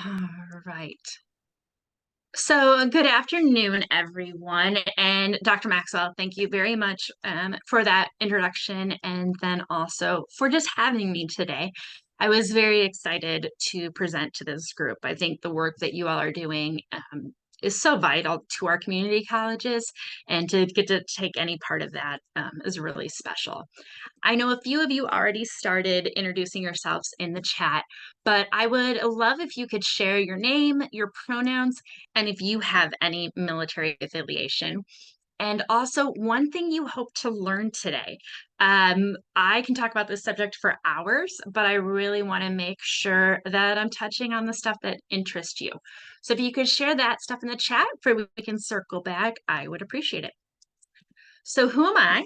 All right. So, good afternoon, everyone. And Dr. Maxwell, thank you very much for that introduction and then also for just having me today. I was very excited to present to this group. I think the work that you all are doing is so vital to our community colleges, and to get to take any part of that is really special. I know a few of you already started introducing yourselves in the chat, but I would love if you could share your name, your pronouns, and if you have any military affiliation. And also, one thing you hope to learn today. I can talk about this subject for hours, but I really want to make sure that I'm touching on the stuff that interests you. So if you could share that stuff in the chat for we can circle back, I would appreciate it. So who am I?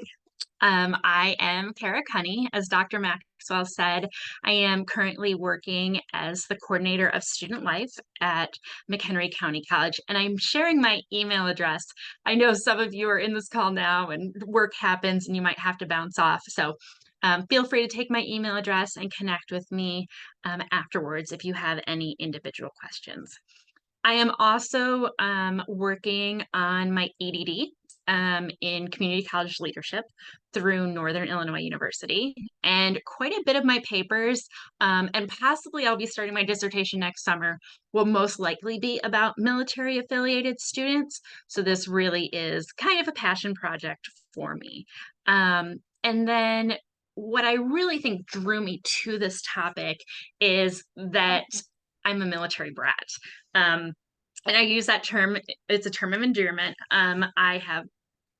I am Kara Cunny. As Dr. Maxwell said, I am currently working as the coordinator of student life at McHenry County College, and I'm sharing my email address. I know some of you are in this call now and work happens and you might have to bounce off. So feel free to take my email address and connect with me afterwards if you have any individual questions. I am also working on my EDD in community college leadership through Northern Illinois University. And quite a bit of my papers, and possibly I'll be starting my dissertation next summer, will most likely be about military affiliated students. So this really is kind of a passion project for me. And then what I really think drew me to this topic is that I'm a military brat. Um, and I use that term, it's a term of endearment. I have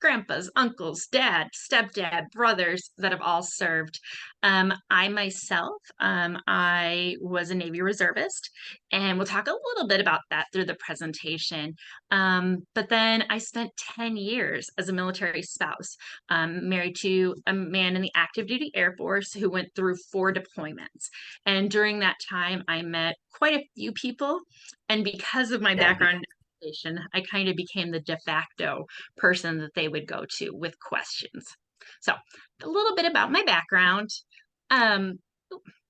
grandpas, uncles, dad, stepdad, brothers that have all served. I myself, I was a Navy reservist, and we'll talk a little bit about that through the presentation. But then I spent 10 years as a military spouse, married to a man in the active duty Air Force who went through 4 deployments. And during that time, I met quite a few people. And because of my background, I kind of became the de facto person that they would go to with questions. So a little bit about my background. Um,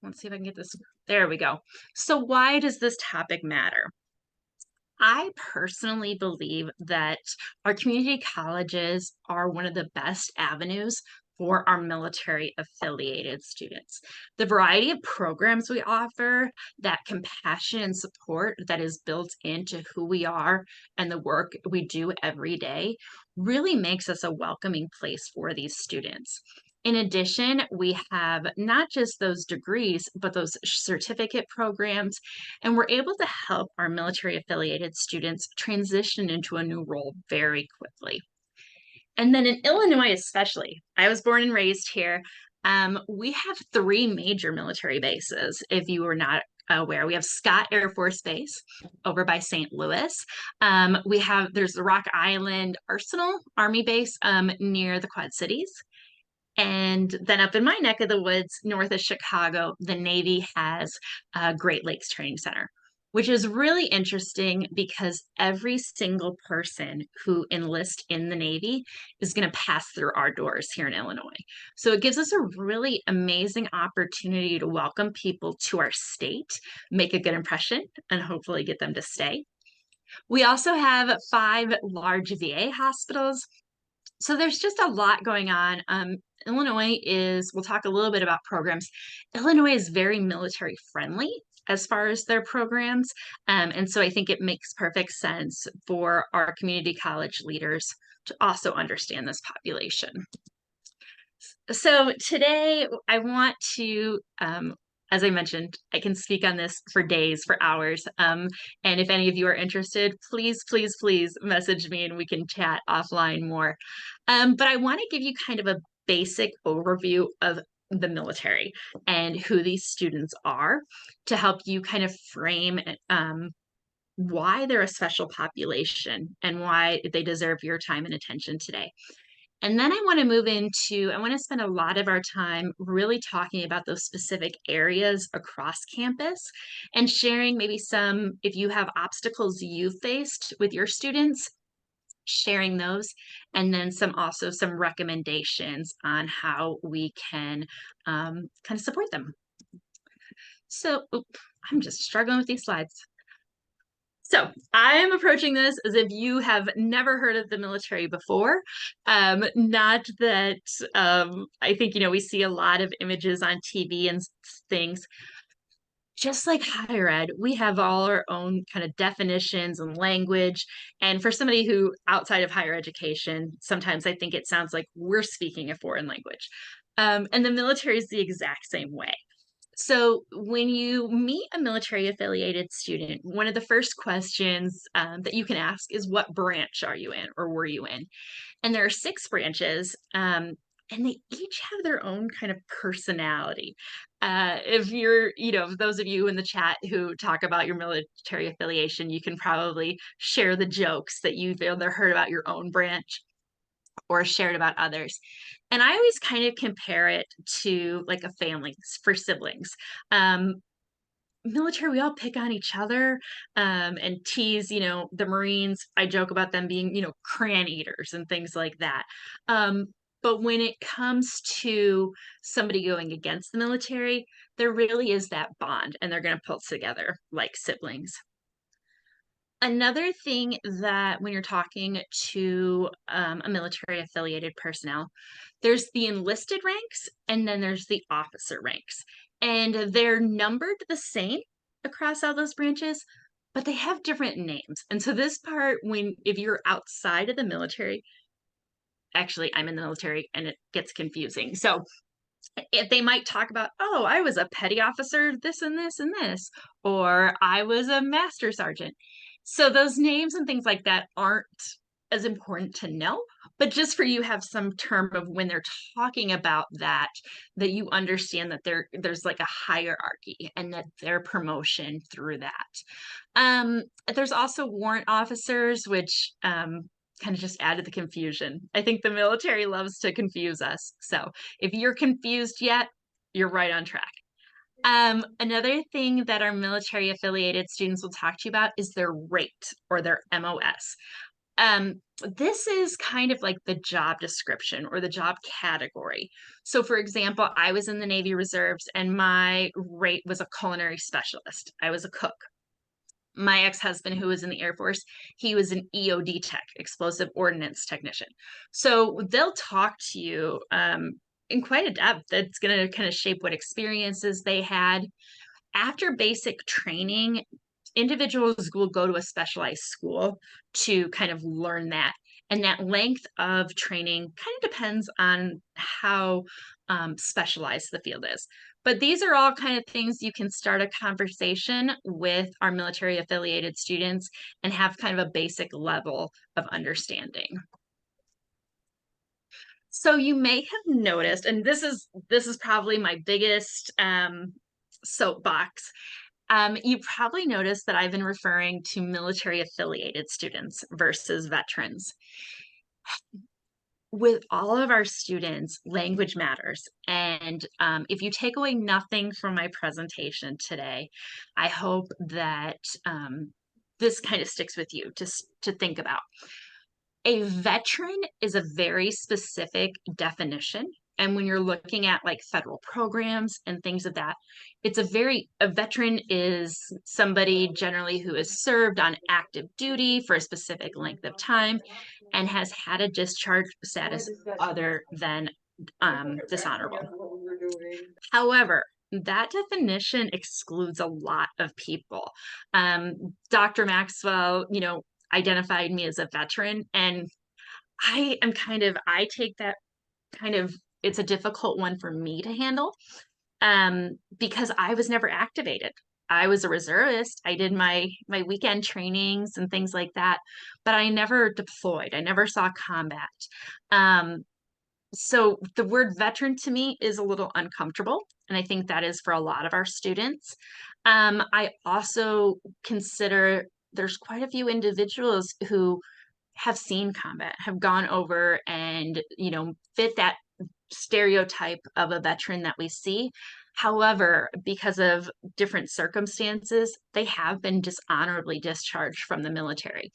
let's see if I can get this. There we go. So why does this topic matter? I personally believe that our community colleges are one of the best avenues for our military affiliated students. The variety of programs we offer, that compassion and support that is built into who we are and the work we do every day really makes us a welcoming place for these students. In addition, we have not just those degrees, but those certificate programs, and we're able to help our military affiliated students transition into a new role very quickly. And then in Illinois, especially, I was born and raised here. We have 3 major military bases, if you were not aware. We have Scott Air Force Base over by St. Louis. There's the Rock Island Arsenal Army Base near the Quad Cities. And then up in my neck of the woods, north of Chicago, the Navy has Great Lakes Training Center, which is really interesting because every single person who enlists in the Navy is going to pass through our doors here in Illinois. So it gives us a really amazing opportunity to welcome people to our state, make a good impression, and hopefully get them to stay. We also have 5 large VA hospitals, so there's just a lot going on. We'll talk a little bit about programs. Illinois is very military friendly as far as their programs. And so I think it makes perfect sense for our community college leaders to also understand this population. So today I want to, as I mentioned, I can speak on this for days, for hours. And if any of you are interested, please, please, please message me and we can chat offline more. But I want to give you kind of a basic overview of the military and who these students are to help you kind of frame why they're a special population and why they deserve your time and attention today. And then I want to spend a lot of our time really talking about those specific areas across campus and sharing maybe some, if you have obstacles you faced with your students, sharing those, and then some recommendations on how we can kind of support them. So, I'm just struggling with these slides. So I am approaching this as if you have never heard of the military before. Not that I think, we see a lot of images on TV and things. Just like higher ed, we have all our own kind of definitions and language. And for somebody who outside of higher education, sometimes I think it sounds like we're speaking a foreign language. And the military is the exact same way. So, when you meet a military affiliated student, one of the first questions that you can ask is, what branch are you in or were you in? And there are six branches, and they each have their own kind of personality. If you're, those of you in the chat who talk about your military affiliation, you can probably share the jokes that you've either heard about your own branch or shared about others. And I always kind of compare it to like a family for siblings. Um, Military, we all pick on each other and tease, the Marines. I joke about them being, crayon eaters and things like that. Um, but when it comes to somebody going against the military, there really is that bond and they're going to pull together like siblings. Another thing that when you're talking to a military affiliated personnel, there's the enlisted ranks and then there's the officer ranks. And they're numbered the same across all those branches, but they have different names. And so this part, if you're outside of the military, actually, I'm in the military and it gets confusing. So if they might talk about, oh, I was a petty officer, this and this and this, or I was a master sergeant. So those names and things like that aren't as important to know, but just for you have some term of when they're talking about that you understand that there's like a hierarchy and that their promotion through that. There's also warrant officers, which kind of just added the confusion. I think the military loves to confuse us. So if you're confused yet, you're right on track. Another thing that our military affiliated students will talk to you about is their rate or their MOS. This is kind of like the job description or the job category. So, for example, I was in the Navy Reserves and my rate was a culinary specialist. I was a cook. My ex-husband, who was in the Air Force, he was an EOD tech, explosive ordnance technician. So they'll talk to you in quite a depth. That's going to kind of shape what experiences they had. After basic training, individuals will go to a specialized school to kind of learn that. And that length of training kind of depends on how specialized the field is. But these are all kind of things you can start a conversation with our military affiliated students and have kind of a basic level of understanding. So you may have noticed, and this is probably my biggest soapbox. You probably noticed that I've been referring to military affiliated students versus veterans. With all of our students, language matters. And if you take away nothing from my presentation today, I hope that this kind of sticks with you to think about. A veteran is a very specific definition. And when you're looking at like federal programs and things of that, a veteran is somebody generally who has served on active duty for a specific length of time and has had a discharge status other than dishonorable. However, that definition excludes a lot of people. Dr. Maxwell, identified me as a veteran, and I take that kind of, it's a difficult one for me to handle because I was never activated. I was a reservist. I did my weekend trainings and things like that, but I never deployed. I never saw combat. Um, so the word veteran to me is a little uncomfortable, and I think that is for a lot of our students. I also consider there's quite a few individuals who have seen combat, have gone over and, fit that stereotype of a veteran that we see. However, because of different circumstances, they have been dishonorably discharged from the military.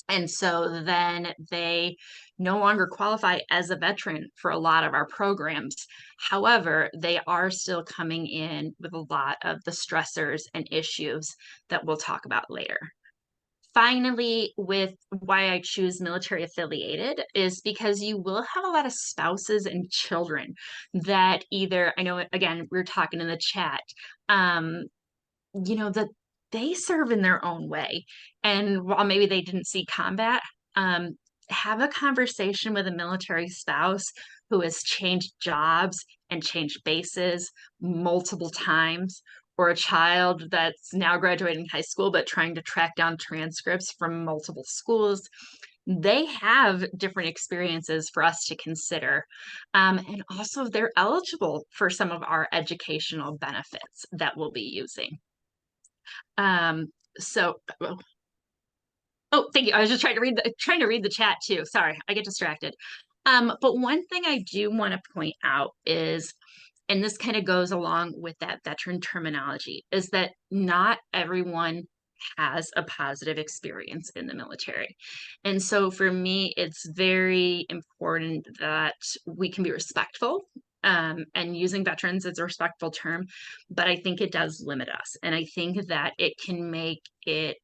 And so then they no longer qualify as a veteran for a lot of our programs. However, they are still coming in with a lot of the stressors and issues that we'll talk about later. finally, with why I choose military affiliated is because you will have a lot of spouses and children that either, I know, again, we are talking in the chat, um, that they serve in their own way. And while maybe they didn't see combat, um, have a conversation with a military spouse who has changed jobs and changed bases multiple times, or a child that's now graduating high school but trying to track down transcripts from multiple schools. They have different experiences for us to consider. And also, they're eligible for some of our educational benefits that we'll be using. Um, so, oh, thank you. I was just trying to read the chat too. Sorry, I get distracted. But one thing I do want to point out is, and this kind of goes along with that veteran terminology, is that not everyone has a positive experience in the military. And so for me, it's very important that we can be respectful, and using veterans as a respectful term, but I think it does limit us. And I think that it can make it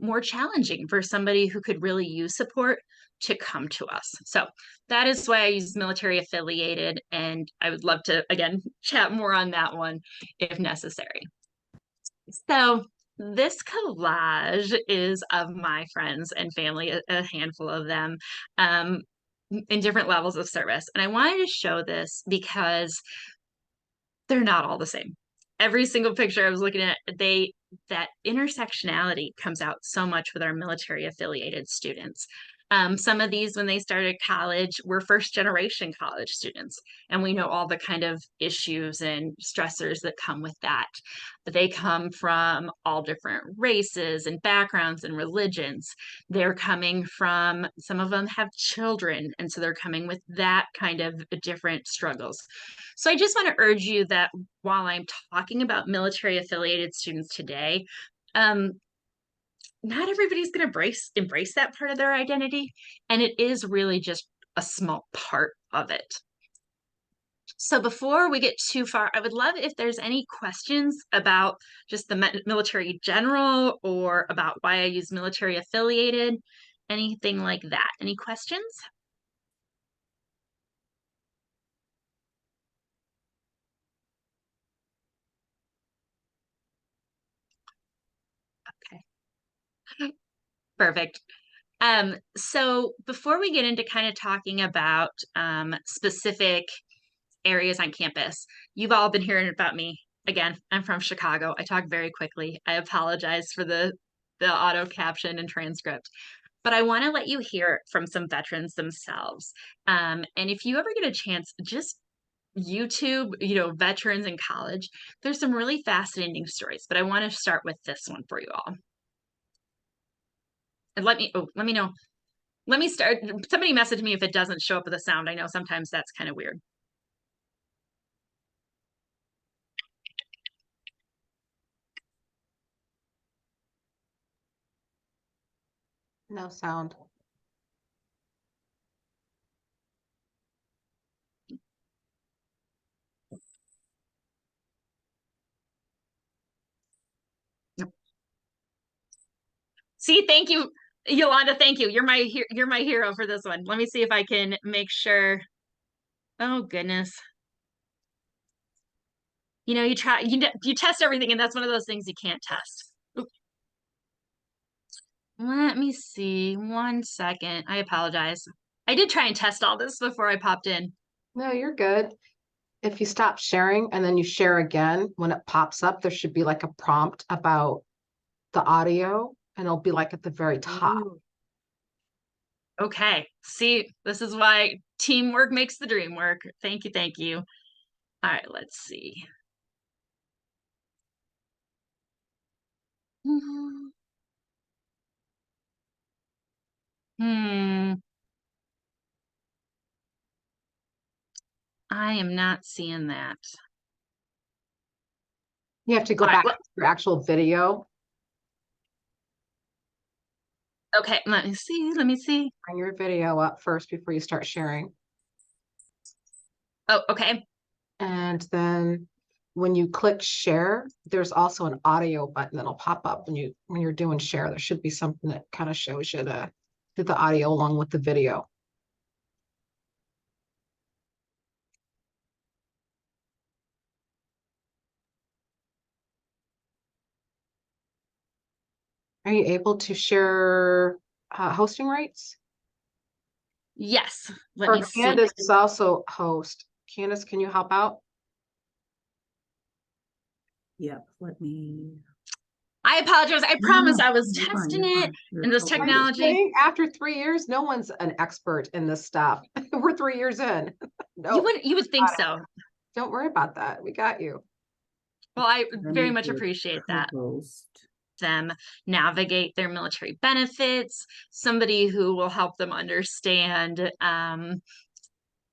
more challenging for somebody who could really use support to come to us. So that is why I use military affiliated, and I would love to, again, chat more on that one if necessary. So this collage is of my friends and family, a handful of them, in different levels of service. And I wanted to show this because they're not all the same. Every single picture I was looking at, that intersectionality comes out so much with our military affiliated students. Some of these, when they started college, were first generation college students, and we know all the kind of issues and stressors that come with that. They come from all different races and backgrounds and religions. They're coming from, some of them have children, and so they're coming with that kind of different struggles. So I just want to urge you that while I'm talking about military affiliated students today, not everybody's going to embrace that part of their identity, and it is really just a small part of it. So before we get too far, I would love if there's any questions about just the military general, or about why I use military affiliated, anything like that. Any questions? Okay. Perfect. So before we get into kind of talking about specific areas on campus, you've all been hearing about me. Again, I'm from Chicago. I talk very quickly. I apologize for the auto caption and transcript, but I want to let you hear from some veterans themselves. And if you ever get a chance, just YouTube, veterans in college, there's some really fascinating stories, but I want to start with this one for you all. And let me know. Let me start. Somebody message me if it doesn't show up with a sound. I know sometimes that's kind of weird. No sound. See, thank you, Yolanda. Thank you. You're my hero for this one. Let me see if I can make sure. Oh goodness. You test everything, and that's one of those things you can't test. Oop. Let me see. 1 second. I apologize. I did try and test all this before I popped in. No, you're good. If you stop sharing and then you share again, when it pops up, there should be like a prompt about the audio, and it'll be like at the very top. Ooh. Okay. See, this is why teamwork makes the dream work. Thank you. Thank you. All right, let's see. Hmm. I am not seeing that. You have to go back to your actual video. Okay, let me see. Bring your video up first before you start sharing. Oh, okay. And then when you click share, there's also an audio button that'll pop up when you're doing share. There should be something that kind of shows you the audio along with the video. Are you able to share hosting rights? Yes, let Or me see. Candace is also host. Candace, can you help out? Yep, let me. I apologize. I promise I was You're fine, testing you're it fine. You're in this totally I'm good. just technology. saying, after 3 years, no one's an expert in this stuff. We're 3 years in. No, You would think got it. so. Don't worry about that. We got you. Well, I Let very me much hit appreciate that. co-host. Them navigate their military benefits, somebody who will help them understand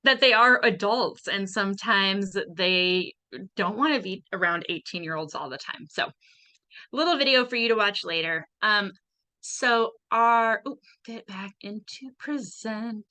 that they are adults and sometimes they don't want to be around 18-year-olds all the time. So, little video for you to watch later. So get back into present.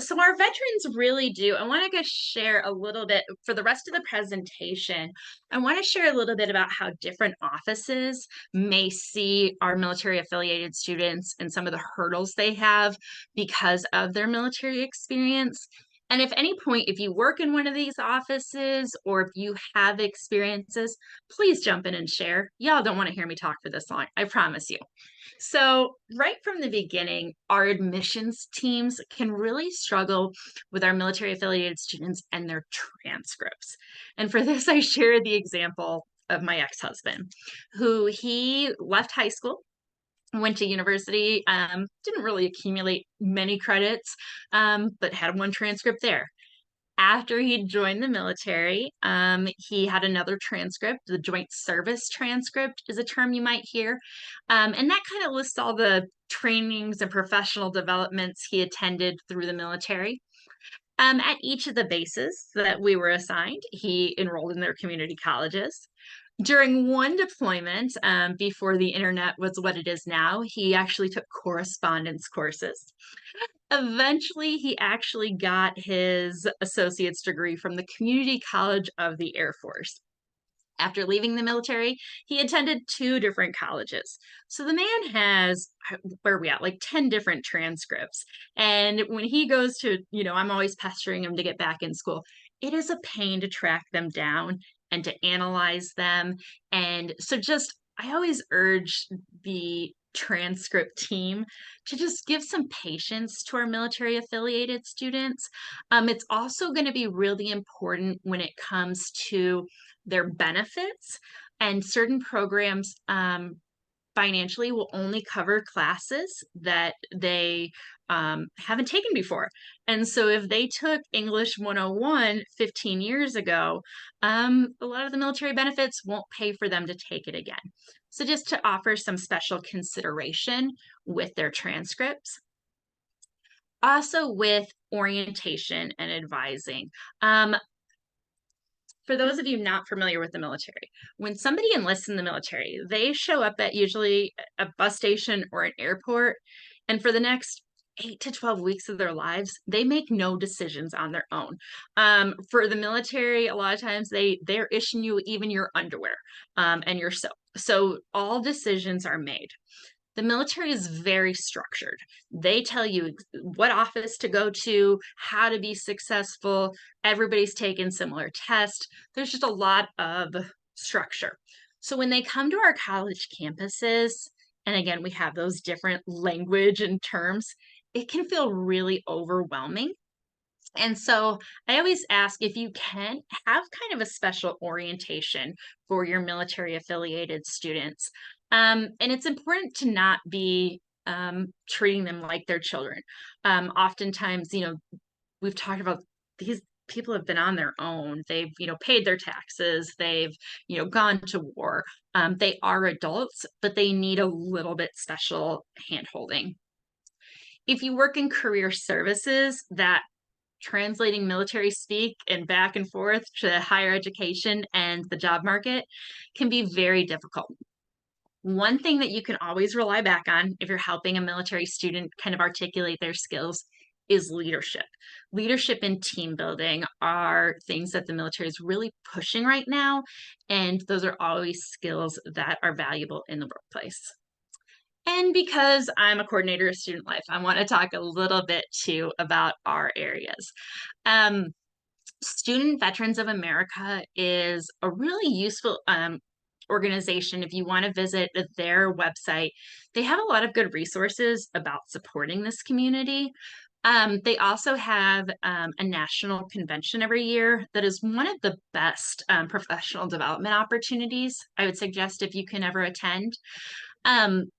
So our veterans really do. I want to go share a little bit for the rest of the presentation. I want to share a little bit about how different offices may see our military affiliated students and some of the hurdles they have because of their military experience. And if any point, if you work in one of these offices or if you have experiences, please jump in and share. Y'all don't want to hear me talk for this long, I promise you. So, right from the beginning, our admissions teams can really struggle with our military affiliated students and their transcripts. And for this, I share the example of my ex-husband, who he left high school, went to university, didn't really accumulate many credits, but had one transcript there. After he joined the military, he had another transcript. The joint service transcript is a term you might hear. And that kind of lists all the trainings and professional developments he attended through the military. At each of the bases that we were assigned, he enrolled in their community colleges. During one deployment, before the internet was what it is now, he actually took correspondence courses. Eventually, he actually got his associate's degree from the Community College of the Air Force. After leaving the military, he attended 2 different colleges. So the man has, where are we at, like 10 different transcripts. And when he goes to, I'm always pestering him to get back in school. It is a pain to track them down and to analyze them. And so I always urge the transcript team to just give some patience to our military affiliated students. It's also going to be really important when it comes to their benefits, and certain programs financially will only cover classes that they haven't taken before. And so if they took English 101 15 years ago, a lot of the military benefits won't pay for them to take it again. So just to offer some special consideration with their transcripts. Also with orientation and advising. For those of you not familiar with the military, when somebody enlists in the military, they show up at usually a bus station or an airport, and for the next 8 to 12 weeks of their lives, they make no decisions on their own. For the military, a lot of times they're issuing you even your underwear and your soap. So all decisions are made. The military is very structured. They tell you what office to go to, how to be successful. Everybody's taken similar tests. There's just a lot of structure. So when they come to our college campuses, and again, we have those different language and terms, it can feel really overwhelming. And so I always ask if you can have kind of a special orientation for your military affiliated students. And it's important to not be treating them like their children. Oftentimes, we've talked about these people have been on their own. They've, paid their taxes. They've, gone to war. They are adults, but they need a little bit special handholding. If you work in career services, that translating military speak and back and forth to higher education and the job market can be very difficult. One thing that you can always rely back on if you're helping a military student kind of articulate their skills is leadership. Leadership and team building are things that the military is really pushing right now, and those are always skills that are valuable in the workplace. And because I'm a coordinator of student life, I want to talk a little bit too about our areas. Student Veterans of America is a really useful organization. If you want to visit their website, they have a lot of good resources about supporting this community. They also have a national convention every year that is one of the best professional development opportunities I would suggest if you can ever attend. Um,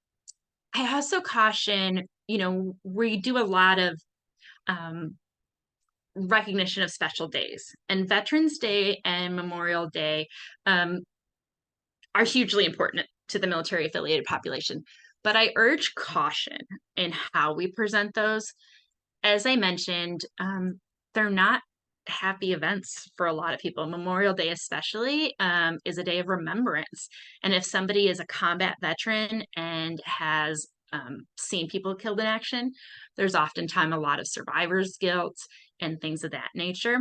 I also caution, we do a lot of recognition of special days, and Veterans Day and Memorial Day are hugely important to the military affiliated population. But I urge caution in how we present those. As I mentioned, they're not happy events for a lot of people. Memorial Day especially is a day of remembrance. And if somebody is a combat veteran and has seen people killed in action, there's oftentimes a lot of survivor's guilt and things of that nature.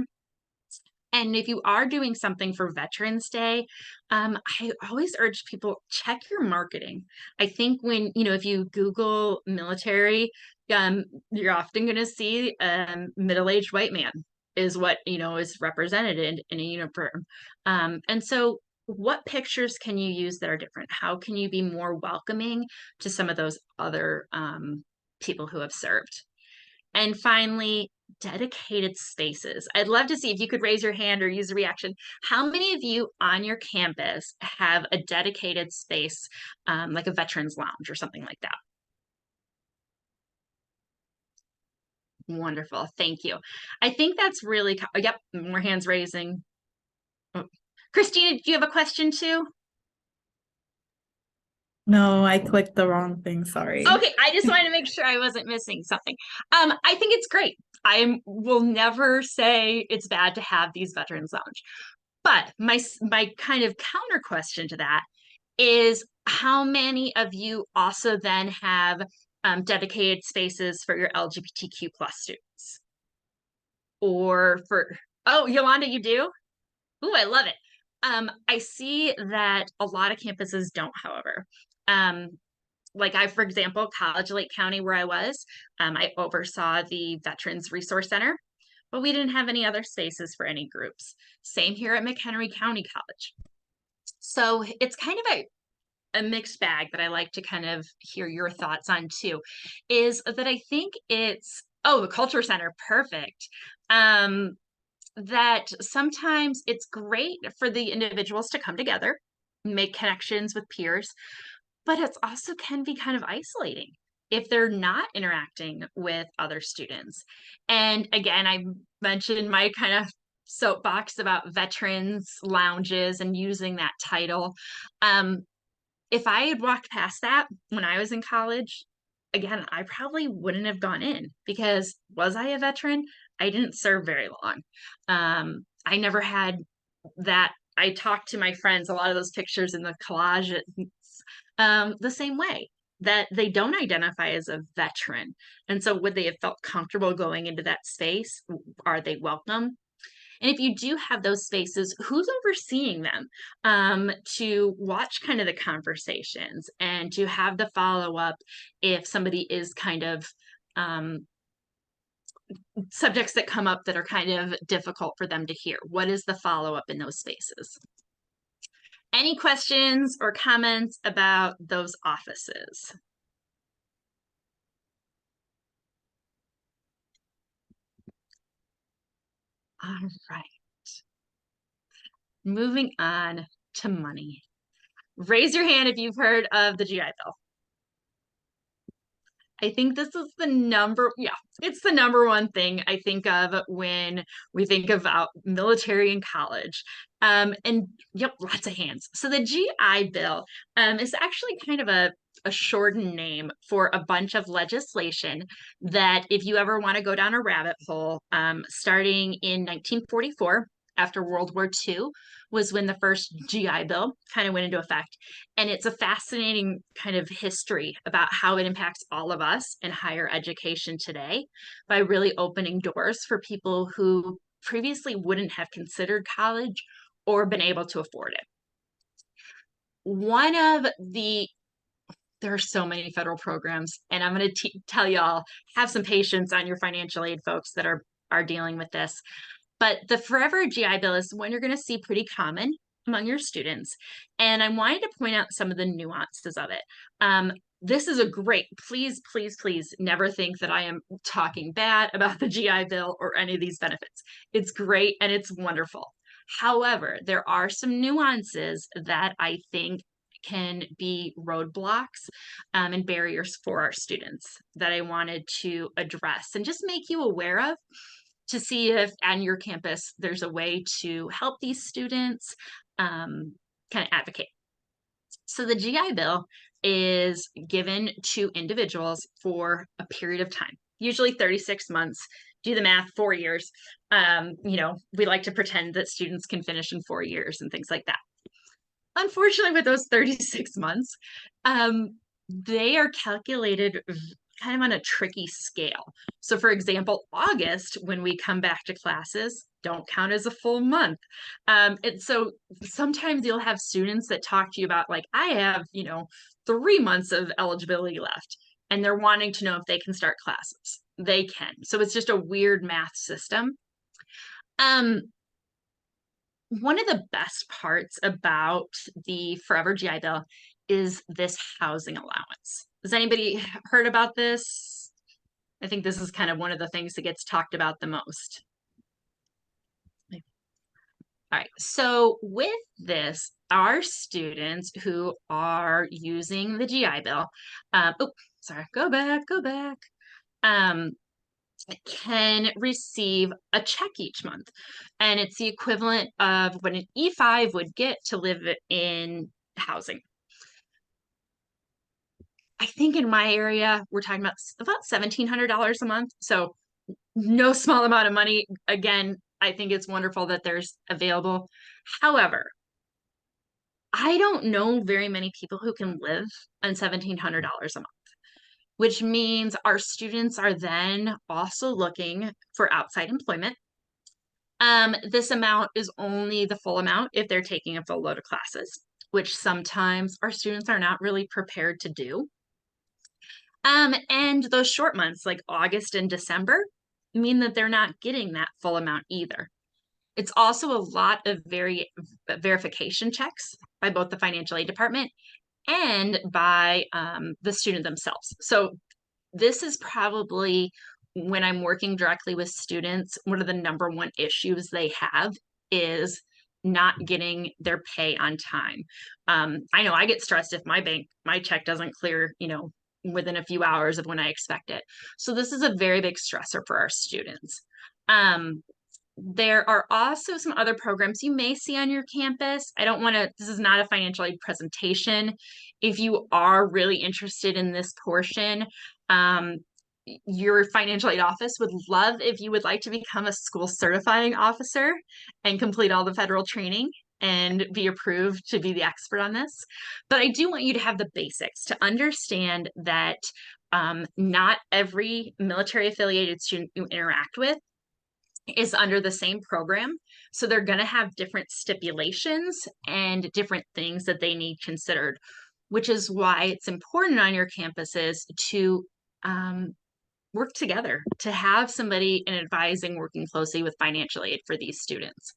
And if you are doing something for Veterans Day, I always urge people, check your marketing. I think when, if you Google military, you're often going to see middle-aged white man is what, is represented in a uniform. And so what pictures can you use that are different? How can you be more welcoming to some of those other people who have served? And finally, dedicated spaces. I'd love to see if you could raise your hand or use a reaction. How many of you on your campus have a dedicated space, like a veterans lounge or something like that? Wonderful. Thank you. I think that's really, yep, more hands raising. Oh. Christina, do you have a question too? No, I clicked the wrong thing. Sorry. Okay, I just wanted to make sure I wasn't missing something. I think it's great. I will never say it's bad to have these veterans lounge. But my kind of counter question to that is, how many of you also then have dedicated spaces for your LGBTQ plus students? Or oh, Yolanda, you do? Ooh, I love it. I see that a lot of campuses don't, however. Like for example, College Lake County, where I was, I oversaw the Veterans Resource Center, but we didn't have any other spaces for any groups. Same here at McHenry County College. So it's kind of a mixed bag that I like to kind of hear your thoughts on too, is that I think it's, oh, the Culture Center, perfect. That sometimes it's great for the individuals to come together, make connections with peers, but it's also can be kind of isolating if they're not interacting with other students. And again, I mentioned my kind of soapbox about veterans lounges and using that title. If I had walked past that when I was in college, again, I probably wouldn't have gone in, because was I a veteran? I didn't serve very long. I never had that. I talked to my friends, a lot of those pictures in the collage, the same way, that they don't identify as a veteran. And so would they have felt comfortable going into that space? Are they welcome? And if you do have those spaces, who's overseeing them, to watch kind of the conversations and to have the follow-up if somebody is kind of subjects that come up that are kind of difficult for them to hear? What is the follow-up in those spaces? Any questions or comments about those offices? All right. Moving on to money. Raise your hand if you've heard of the GI Bill. I think this is it's the number one thing I think of when we think about military and college. And yep, lots of hands. So the GI Bill is actually kind of a shortened name for a bunch of legislation that, if you ever want to go down a rabbit hole, starting in 1944, after World War II was when the first GI Bill kind of went into effect. And it's a fascinating kind of history about how it impacts all of us in higher education today by really opening doors for people who previously wouldn't have considered college or been able to afford it. One of the there are so many federal programs, and I'm going to tell y'all, have some patience on your financial aid folks that are dealing with this. But the Forever GI Bill is one you're going to see pretty common among your students. And I wanted to point out some of the nuances of it. This is a great, please, please, please never think that I am talking bad about the GI Bill or any of these benefits. It's great and it's wonderful. However, there are some nuances that I think can be roadblocks and barriers for our students that I wanted to address and just make you aware of to see if on your campus there's a way to help these students kind of advocate. So the GI Bill is given to individuals for a period of time, usually 36 months. Do the math, 4 years. We like to pretend that students can finish in 4 years and things like that. Unfortunately, with those 36 months, they are calculated kind of on a tricky scale. So for example, August, when we come back to classes, don't count as a full month. And so sometimes you'll have students that talk to you about like, I have, 3 months of eligibility left, and they're wanting to know if they can start classes. They can. So it's just a weird math system. One of the best parts about the Forever GI Bill is this housing allowance. Has anybody heard about this? I think this is kind of one of the things that gets talked about the most. All right, so with this, our students who are using the GI Bill, go back, can receive a check each month. And it's the equivalent of what an E5 would get to live in housing. I think in my area, we're talking about $1,700 a month. So no small amount of money. Again, I think it's wonderful that there's available. However, I don't know very many people who can live on $1,700 a month, which means our students are then also looking for outside employment. This amount is only the full amount if they're taking a full load of classes, which sometimes our students are not really prepared to do. And those short months like August and December mean that they're not getting that full amount either. It's also a lot of verification checks by both the financial aid department and by the student themselves. So this is probably, when I'm working directly with students, one of the number one issues they have is not getting their pay on time. I know I get stressed if my check doesn't clear, within a few hours of when I expect it. So this is a very big stressor for our students. There are also some other programs you may see on your campus. This is not a financial aid presentation. If you are really interested in this portion, your financial aid office would love if you would like to become a school certifying officer and complete all the federal training and be approved to be the expert on this. But I do want you to have the basics to understand that not every military affiliated student you interact with is under the same program. So they're going to have different stipulations and different things that they need considered, which is why it's important on your campuses to work together, to have somebody in advising working closely with financial aid for these students.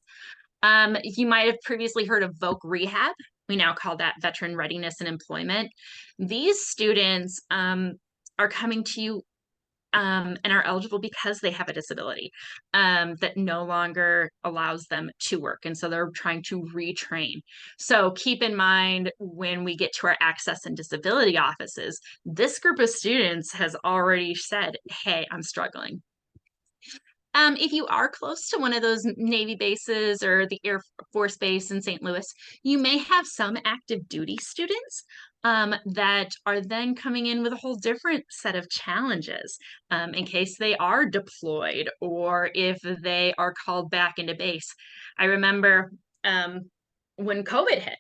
You might have previously heard of VOC Rehab. We now call that Veteran Readiness and Employment. These students are coming to you and are eligible because they have a disability that no longer allows them to work. And so they're trying to retrain. So keep in mind when we get to our access and disability offices, this group of students has already said, hey, I'm struggling. If you are close to one of those Navy bases or the Air Force Base in St. Louis, you may have some active duty students that are then coming in with a whole different set of challenges in case they are deployed or if they are called back into base. I remember when COVID hit,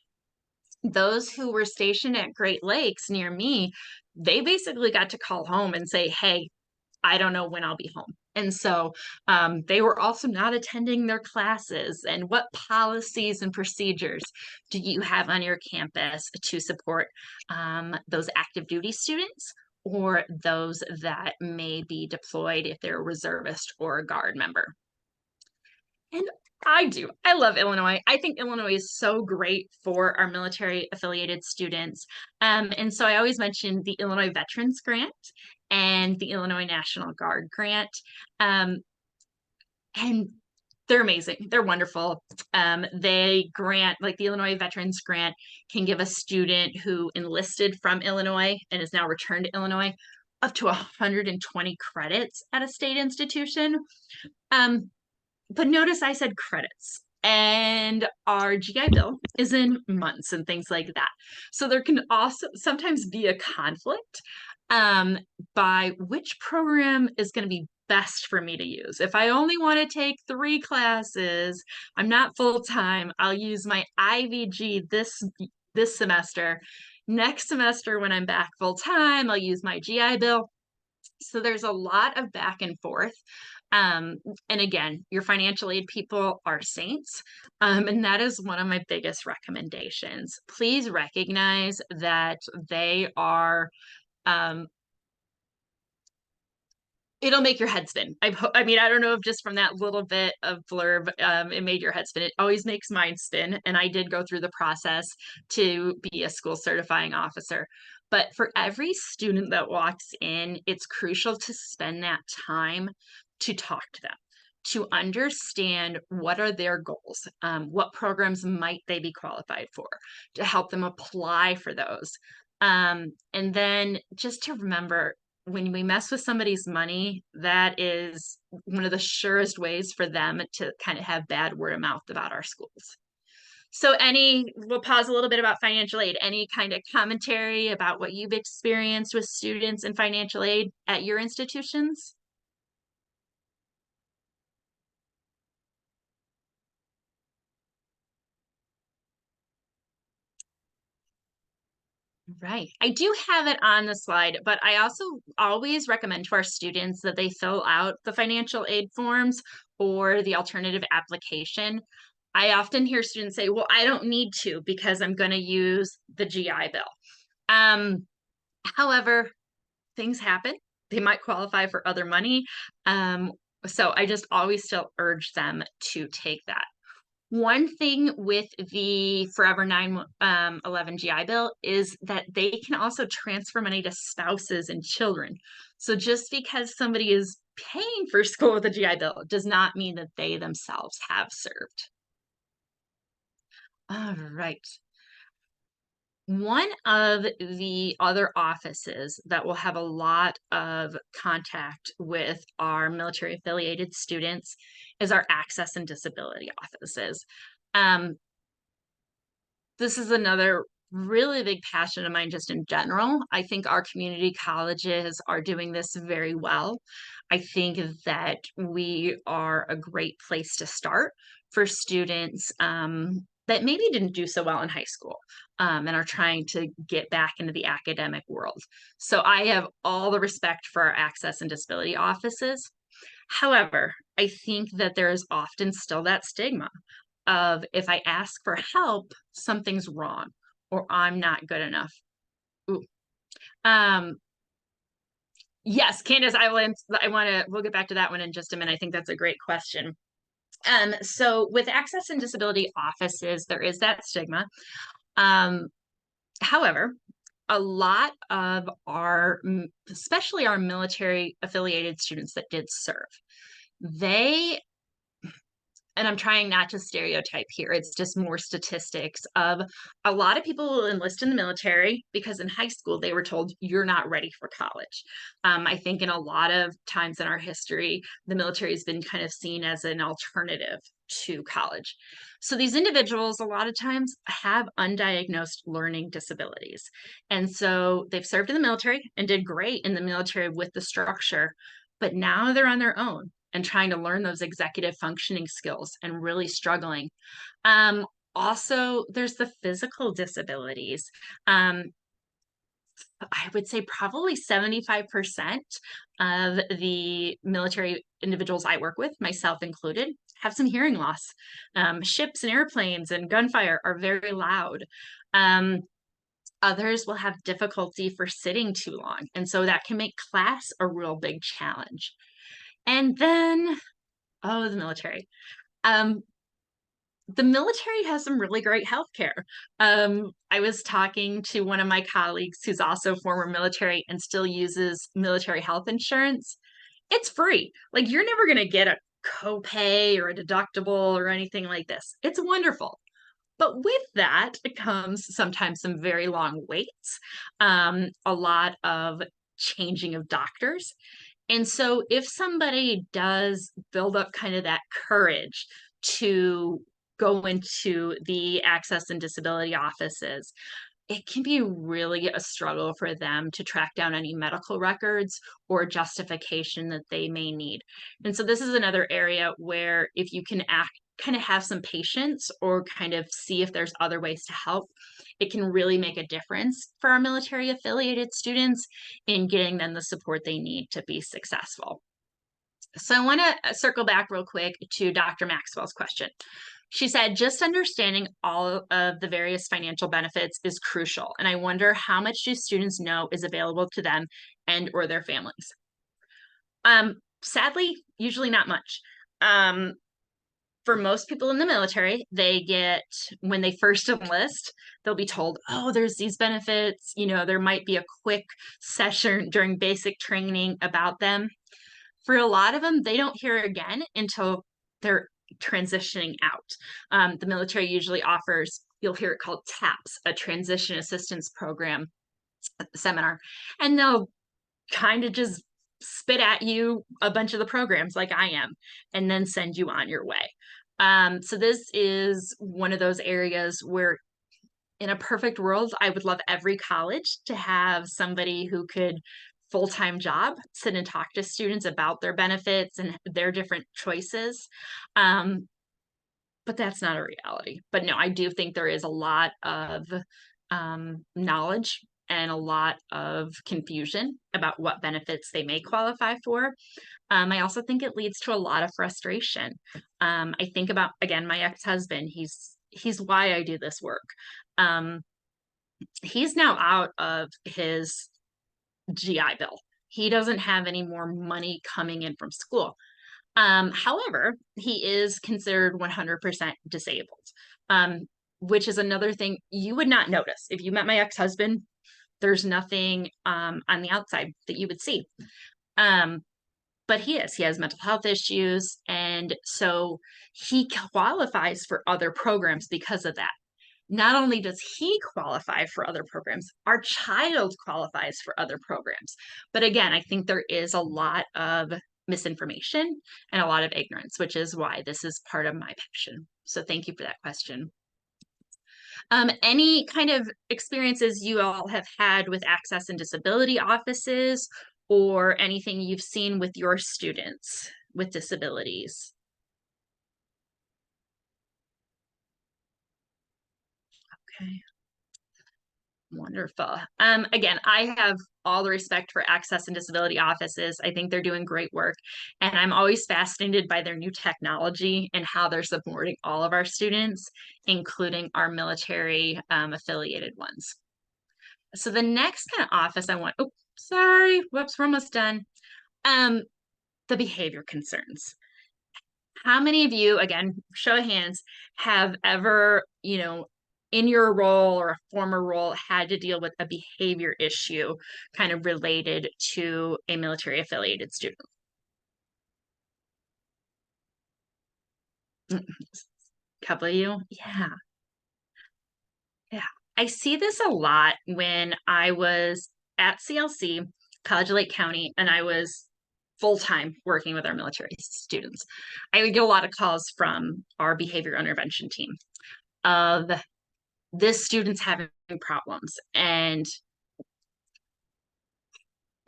those who were stationed at Great Lakes near me, they basically got to call home and say, hey, I don't know when I'll be home. And so they were also not attending their classes. And what policies and procedures do you have on your campus to support those active duty students or those that may be deployed if they're a reservist or a guard member? And I love Illinois. I think Illinois is so great for our military affiliated students. And so I always mention the Illinois Veterans Grant and the Illinois National Guard Grant. And they're amazing. They're wonderful. They grant, like the Illinois Veterans Grant can give a student who enlisted from Illinois and is now returned to Illinois up to 120 credits at a state institution. But notice I said credits, and our GI Bill is in months and things like that. So there can also sometimes be a conflict by which program is going to be best for me to use. If I only want to take 3 classes, I'm not full-time, I'll use my IVG this semester. Next semester, when I'm back full-time, I'll use my GI Bill. So there's a lot of back and forth. And again, your financial aid people are saints. And that is one of my biggest recommendations. Please recognize that they are, it'll make your head spin. I mean, I don't know if just from that little bit of blurb, it made your head spin. It always makes mine spin. And I did go through the process to be a school certifying officer. But for every student that walks in, it's crucial to spend that time to talk to them, to understand what are their goals, what programs might they be qualified for, to help them apply for those. And then just to remember, when we mess with somebody's money, that is one of the surest ways for them to kind of have bad word of mouth about our schools. So we'll pause a little bit about financial aid. Any kind of commentary about what you've experienced with students and financial aid at your institutions? Right. I do have it on the slide, but I also always recommend to our students that they fill out the financial aid forms or the alternative application. I often hear students say, well, I don't need to because I'm going to use the GI Bill. However, things happen. They might qualify for other money. So I just always still urge them to take that. One thing with the Forever 911 GI Bill is that they can also transfer money to spouses and children. So just because somebody is paying for school with a GI Bill does not mean that they themselves have served. All right. One of the other offices that will have a lot of contact with our military affiliated students is our access and disability offices. This is another really big passion of mine just in general. I think our community colleges are doing this very well. I think that we are a great place to start for students that maybe didn't do so well in high school and are trying to get back into the academic world. So I have all the respect for our access and disability offices. However, I think that there is often still that stigma of if I ask for help, something's wrong or I'm not good enough. Ooh. Yes, Candace, we'll get back to that one in just a minute. I think that's a great question. So with access and disability offices, there is that stigma. However, a lot of especially our military affiliated students that did serve, they and I'm trying not to stereotype here, it's just more statistics of a lot of people will enlist in the military because in high school they were told you're not ready for college. I think in a lot of times in our history, the military has been kind of seen as an alternative to college. So these individuals a lot of times have undiagnosed learning disabilities. And so they've served in the military and did great in the military with the structure, but now they're on their own and trying to learn those executive functioning skills and really struggling. Um, Also, there's the physical disabilities. I would say probably 75% of the military individuals I work with, myself included, have some hearing loss. Ships and airplanes and gunfire are very loud. Um, Others will have difficulty for sitting too long. And so that can make class a real big challenge. And then, oh, the military. Um, the military has some really great healthcare. I was talking to one of my colleagues who's also former military and still uses military health insurance. It's free. Like you're never going to get a copay or a deductible or anything like this. It's wonderful. But with that, it comes sometimes some very long waits, a lot of changing of doctors. And so if somebody does build up kind of that courage to go into the access and disability offices, it can be really a struggle for them to track down any medical records or justification that they may need. And so this is another area where if you can act, kind of have some patience or kind of see if there's other ways to help, it can really make a difference for our military affiliated students in getting them the support they need to be successful. So I want to circle back real quick to Dr. Maxwell's question. She said, just understanding all of the various financial benefits is crucial. And I wonder how much do students know is available to them and or their families? Sadly, usually not much. For most people in the military, they get, when they first enlist, they'll be told, oh, there's these benefits. You know, there might be a quick session during basic training about them. For a lot of them, they don't hear again until they're transitioning out. The military usually offers, you'll hear it called TAPS, a transition assistance program seminar, and they'll kind of just spit at you a bunch of the programs like I am, and then send you on your way. So this is one of those areas where in a perfect world, I would love every college to have somebody who could full-time job sit and talk to students about their benefits and their different choices. Um, but that's not a reality. But no, I do think there is a lot of knowledge and a lot of confusion about what benefits they may qualify for. I also think it leads to a lot of frustration. I think about, again, my ex-husband, he's why I do this work. He's now out of his GI Bill. He doesn't have any more money coming in from school. However, he is considered 100% disabled, which is another thing you would not notice. If you met my ex-husband, there's nothing on the outside that you would see. But he has mental health issues. And so he qualifies for other programs because of that. Not only does he qualify for other programs, our child qualifies for other programs. But again, I think there is a lot of misinformation and a lot of ignorance, which is why this is part of my passion. So thank you for that question. Any kind of experiences you all have had with access and disability offices or anything you've seen with your students with disabilities? Okay. Wonderful. Again, I have all the respect for access and disability offices. I think they're doing great work. And I'm always fascinated by their new technology and how they're supporting all of our students, including our military affiliated ones. So the next kind of office I want, oh, sorry, whoops, we're almost done. The behavior concerns. How many of you, again, show of hands, have ever, in your role or a former role had to deal with a behavior issue kind of related to a military affiliated student? Couple of you, yeah. Yeah, I see this a lot when I was at CLC, College of Lake County, and I was full-time working with our military students. I would get a lot of calls from our behavior intervention team of this student's having problems. And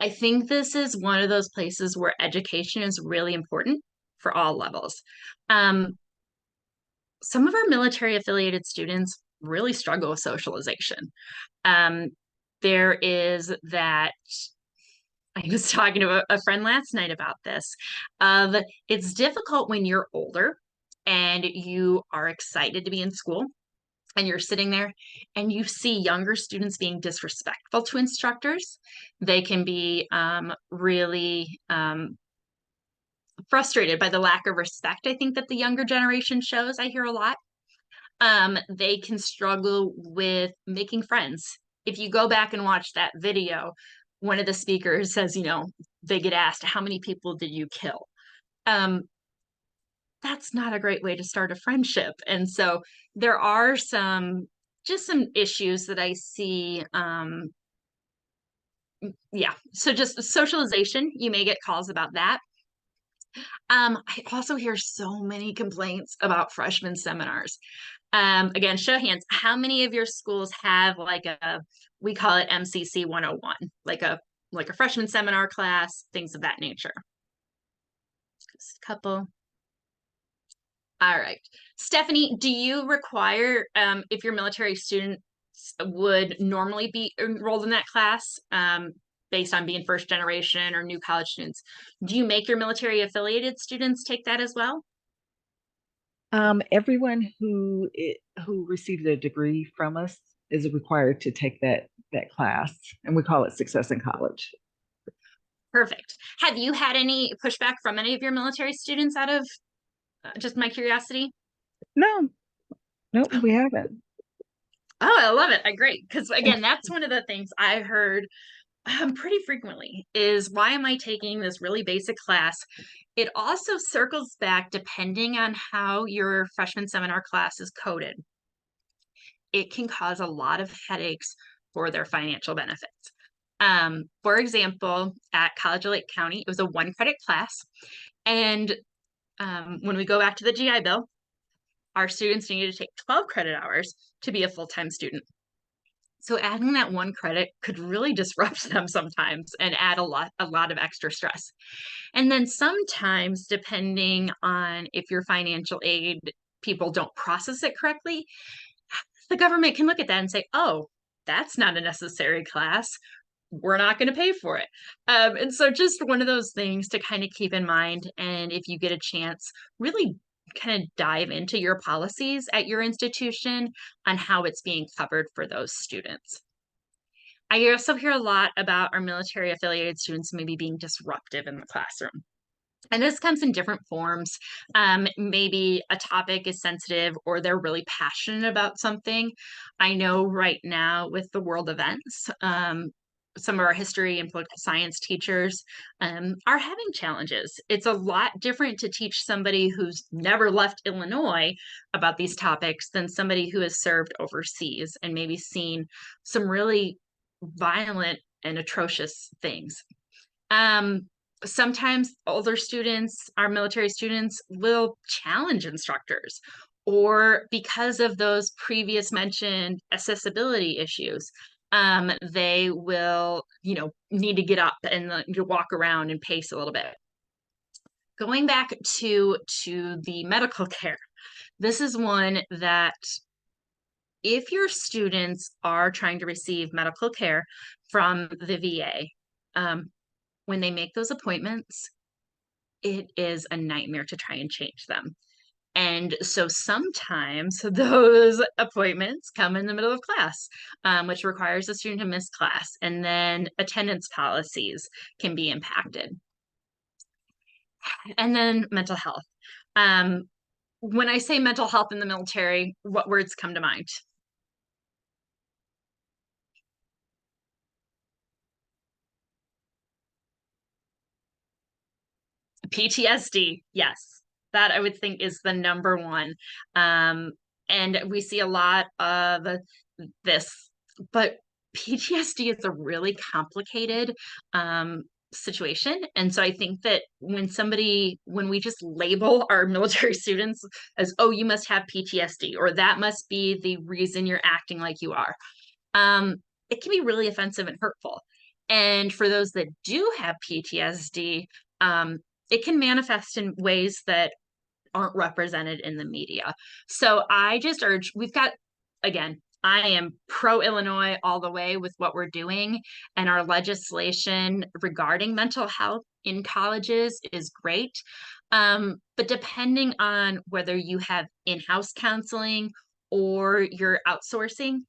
I think this is one of those places where education is really important for all levels. Some of our military affiliated students really struggle with socialization. Um, there is that, I was talking to a friend last night about this, of it's difficult when you're older and you are excited to be in school and you're sitting there and you see younger students being disrespectful to instructors. They can be really frustrated by the lack of respect, I think, that the younger generation shows. I hear a lot. They can struggle with making friends. If you go back and watch that video, one of the speakers says, they get asked, how many people did you kill? That's not a great way to start a friendship. And so there are just some issues that I see. Yeah, so just socialization, you may get calls about that. I also hear so many complaints about freshman seminars. Again, show of hands, how many of your schools have like we call it MCC 101, like a freshman seminar class, things of that nature? Just a couple. All right. Stephanie, do you require, if your military students would normally be enrolled in that class, based on being first generation or new college students, do you make your military affiliated students take that as well? Everyone who receives a degree from us is required to take that class, and we call it Success in College. Perfect. Have you had any pushback from any of your military students out of just my curiosity? No, no, we haven't. Oh, I love it. I great. Because again, that's one of the things I heard pretty frequently is, why am I taking this really basic class? It also circles back depending on how your freshman seminar class is coded. It can cause a lot of headaches for their financial benefits. For example, at College of Lake County, it was a 1-credit class. And when we go back to the GI Bill, our students needed to take 12 credit hours to be a full-time student. So adding that 1 credit could really disrupt them sometimes and add a lot of extra stress. And then sometimes, depending on if your financial aid people don't process it correctly, the government can look at that and say, oh, that's not a necessary class. We're not going to pay for it. And so just one of those things to kind of keep in mind. And if you get a chance, really kind of dive into your policies at your institution on how it's being covered for those students. I also hear a lot about our military affiliated students maybe being disruptive in the classroom. And this comes in different forms. Maybe a topic is sensitive or they're really passionate about something. I know right now with the world events, some of our history and political science teachers are having challenges. It's a lot different to teach somebody who's never left Illinois about these topics than somebody who has served overseas and maybe seen some really violent and atrocious things. Sometimes older students, our military students, will challenge instructors, or because of those previous mentioned accessibility issues, they will, need to get up and walk around and pace a little bit. Going back to the medical care, this is one that if your students are trying to receive medical care from the VA, when they make those appointments, it is a nightmare to try and change them. And so sometimes those appointments come in the middle of class, which requires a student to miss class. And then attendance policies can be impacted. And then mental health. When I say mental health in the military, what words come to mind? PTSD, yes. That I would think is the number one. And we see a lot of this, but PTSD is a really complicated situation. And so I think that when we just label our military students as, oh, you must have PTSD, or that must be the reason you're acting like you are, it can be really offensive and hurtful. And for those that do have PTSD, it can manifest in ways that aren't represented in the media. So I just urge, again, I am pro Illinois all the way with what we're doing, and our legislation regarding mental health in colleges is great. But depending on whether you have in-house counseling or you're outsourcing,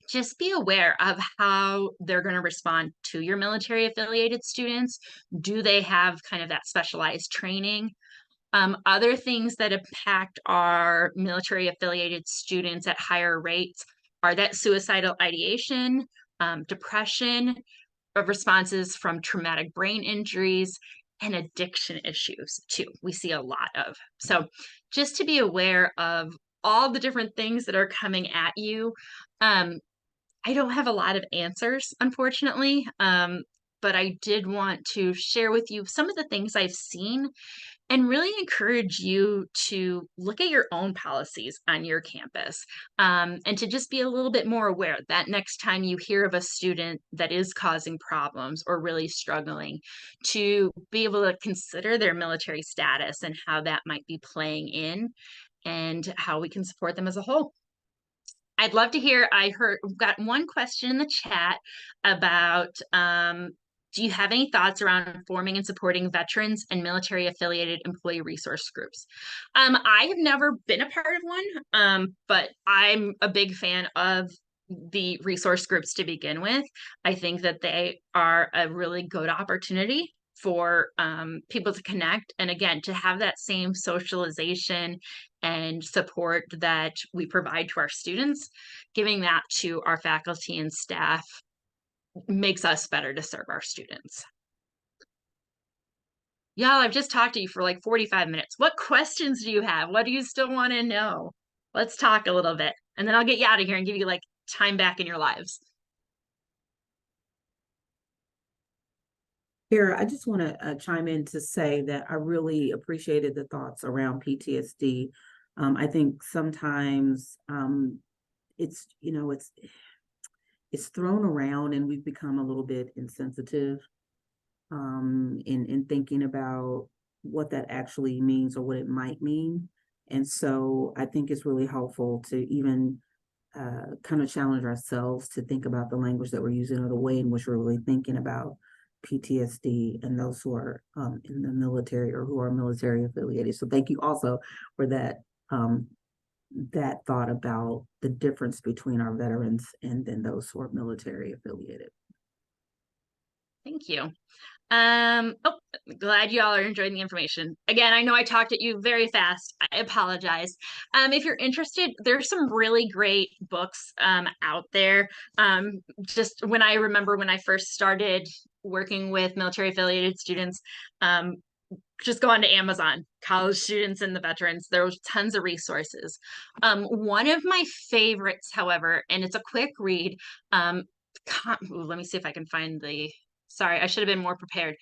just be aware of how they're going to respond to your military affiliated students. Do they have kind of that specialized training? Other things that impact our military affiliated students at higher rates are that suicidal ideation, depression, responses from traumatic brain injuries, and addiction issues too. We see a lot of. So just to be aware of all the different things that are coming at you. I don't have a lot of answers, unfortunately, but I did want to share with you some of the things I've seen and really encourage you to look at your own policies on your campus, and to just be a little bit more aware that next time you hear of a student that is causing problems or really struggling, to be able to consider their military status and how that might be playing in and how we can support them as a whole. I'd love to hear, got one question in the chat about, do you have any thoughts around forming and supporting veterans and military affiliated employee resource groups? I have never been a part of one, but I'm a big fan of the resource groups to begin with. I think that they are a really good opportunity for people to connect, and again, to have that same socialization and support that we provide to our students. Giving that to our faculty and staff makes us better to serve our students. Y'all, I've just talked to you for like 45 minutes. What questions do you have? What do you still want to know? Let's talk a little bit, and then I'll get you out of here and give you like time back in your lives. Kara, I just want to chime in to say that I really appreciated the thoughts around PTSD. I think sometimes it's, it's thrown around and we've become a little bit insensitive in thinking about what that actually means or what it might mean. And so I think it's really helpful to even kind of challenge ourselves to think about the language that we're using or the way in which we're really thinking about PTSD and those who are in the military or who are military affiliated. So thank you also for that that thought about the difference between our veterans and then those who are military affiliated. Thank you. Oh, glad you all are enjoying the information. Again, I know I talked at you very fast. I apologize. If you're interested, there's some really great books out there. Just when I remember when I first started working with military affiliated students, just go on to Amazon, college students and the veterans. There was tons of resources. One of my favorites, however, and it's a quick read. Let me see if I can find the. Sorry, I should have been more prepared.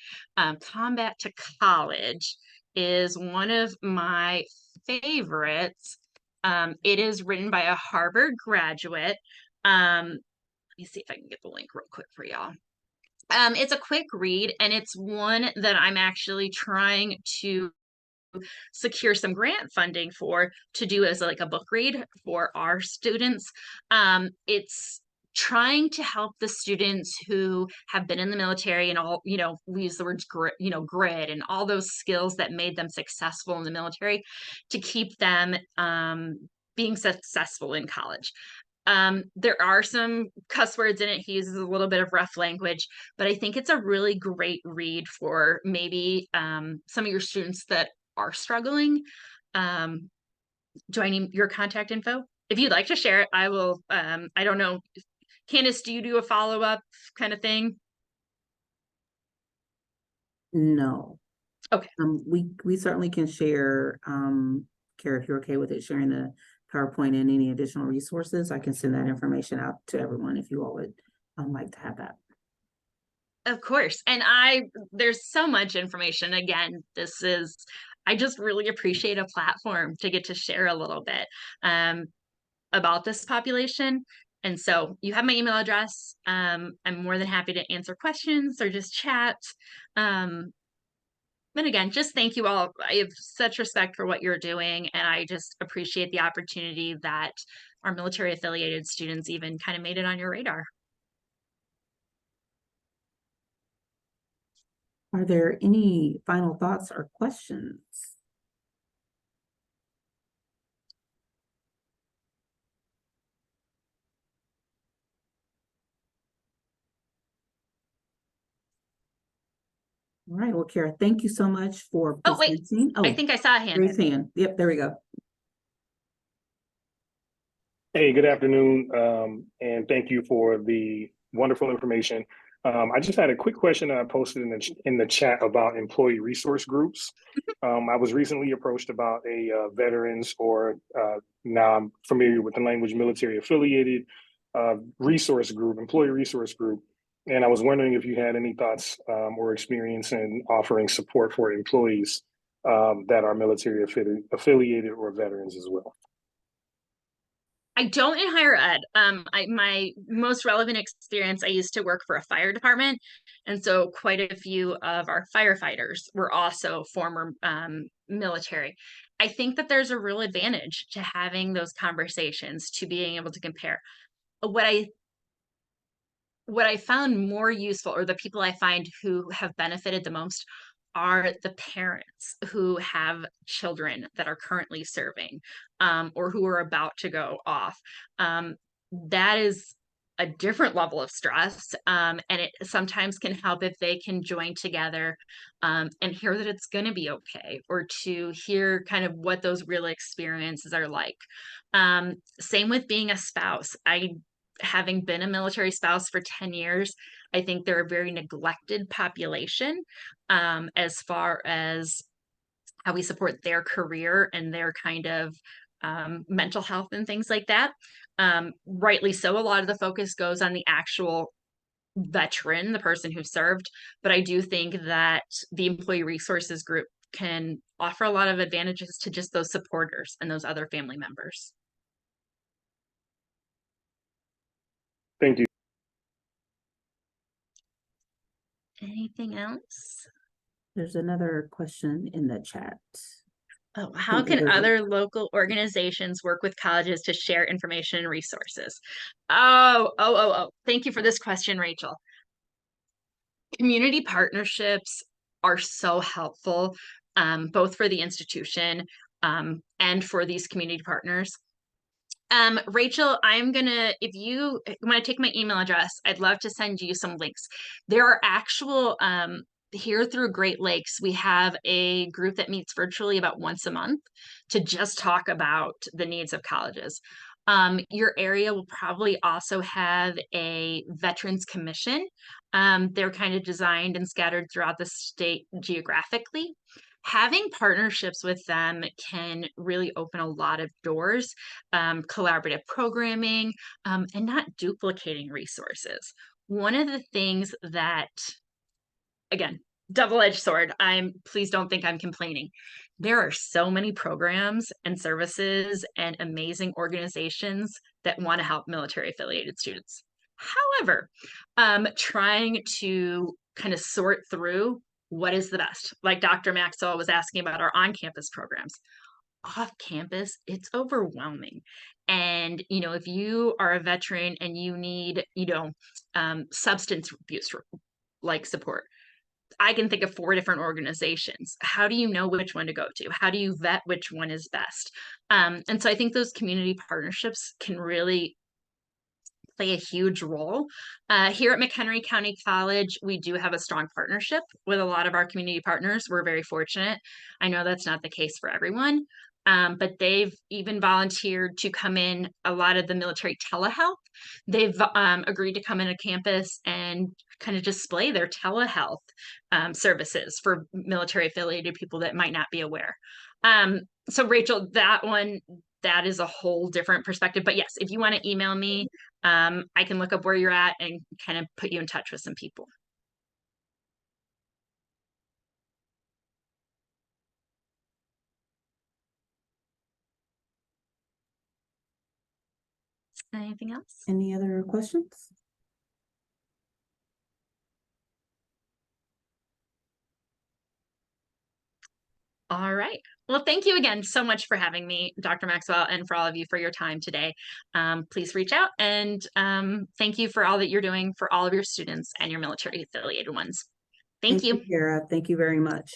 Combat to College is one of my favorites. It is written by a Harvard graduate. Let me see if I can get the link real quick for y'all. It's a quick read, and it's one that I'm actually trying to secure some grant funding for to do as like a book read for our students. It's trying to help the students who have been in the military and all, we use the words grit, grit and all those skills that made them successful in the military, to keep them being successful in college. There are some cuss words in it. He uses a little bit of rough language, but I think it's a really great read for maybe some of your students that are struggling. Joining your contact info. If you'd like to share it, I will. I don't know. Candace, do you do a follow-up kind of thing? No. Okay. We certainly can share, Kara, if you're okay with it, sharing the PowerPoint and any additional resources, I can send that information out to everyone if you all would like to have that. Of course. And there's so much information. Again, I just really appreciate a platform to get to share a little bit about this population. And so you have my email address. I'm more than happy to answer questions or just chat. But again, just thank you all. I have such respect for what you're doing, and I just appreciate the opportunity that our military affiliated students even kind of made it on your radar. Are there any final thoughts or questions? All right, well, Kara, thank you so much for Oh, wait, presenting. I think I saw a hand. Raise hand. Yep, there we go. Hey, good afternoon, and thank you for the wonderful information. I just had a quick question that I posted in the chat about employee resource groups. I was recently approached about a veterans, or now I'm familiar with the language, military affiliated resource group, employee resource group. And I was wondering if you had any thoughts or experience in offering support for employees that are military affiliated or veterans as well. I don't in higher ed. My most relevant experience, I used to work for a fire department. And so quite a few of our firefighters were also former military. I think that there's a real advantage to having those conversations, to being able to compare. What I found more useful, or the people I find who have benefited the most, are the parents who have children that are currently serving or who are about to go off. That is a different level of stress, and it sometimes can help if they can join together and hear that it's going to be okay, or to hear kind of what those real experiences are like. Same with being a spouse. Having been a military spouse for 10 years, I think they're a very neglected population as far as how we support their career and their kind of mental health and things like that. Rightly so, a lot of the focus goes on the actual veteran, the person who served, but I do think that the employee resources group can offer a lot of advantages to just those supporters and those other family members. Thank you. Anything else? There's another question in the chat. Oh, how can other local organizations work with colleges to share information and resources? Oh. Thank you for this question, Rachel. Community partnerships are so helpful, both for the institution and for these community partners. Rachel, if you want to take my email address, I'd love to send you some links. There are actual, here through Great Lakes, we have a group that meets virtually about once a month to just talk about the needs of colleges. Your area will probably also have a Veterans Commission. They're kind of designed and scattered throughout the state geographically. Having partnerships with them can really open a lot of doors, collaborative programming, and not duplicating resources. One of the things that, again, double-edged sword, please don't think I'm complaining. There are so many programs and services and amazing organizations that want to help military affiliated students. However, trying to kind of sort through what is the best, like Dr. Maxwell was asking about our on-campus programs. Off campus, it's overwhelming. And, if you are a veteran and you need, substance abuse like support, I can think of 4 different organizations. How do you know which one to go to? How do you vet which one is best? And so I think those community partnerships can really play a huge role. Here at McHenry County College, we do have a strong partnership with a lot of our community partners. We're very fortunate. I know that's not the case for everyone. but they've even volunteered to come in a lot of the military telehealth. They've agreed to come into campus and kind of display their telehealth services for military affiliated people that might not be aware. So Rachel, that is a whole different perspective. But yes, if you want to email me, I can look up where you're at and kind of put you in touch with some people. Anything else? Any other questions? All right. Well, thank you again so much for having me, Dr. Maxwell, and for all of you for your time today. Please reach out, and thank you for all that you're doing for all of your students and your military affiliated ones. Thank you. Kara. Thank you very much.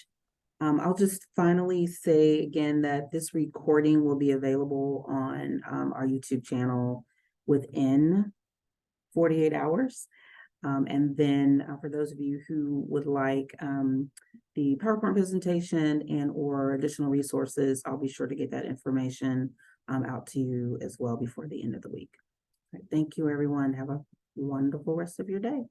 I'll just finally say again that this recording will be available on our YouTube channel within 48 hours. And then for those of you who would like the PowerPoint presentation and or additional resources, I'll be sure to get that information out to you as well before the end of the week. All right, thank you, everyone. Have a wonderful rest of your day.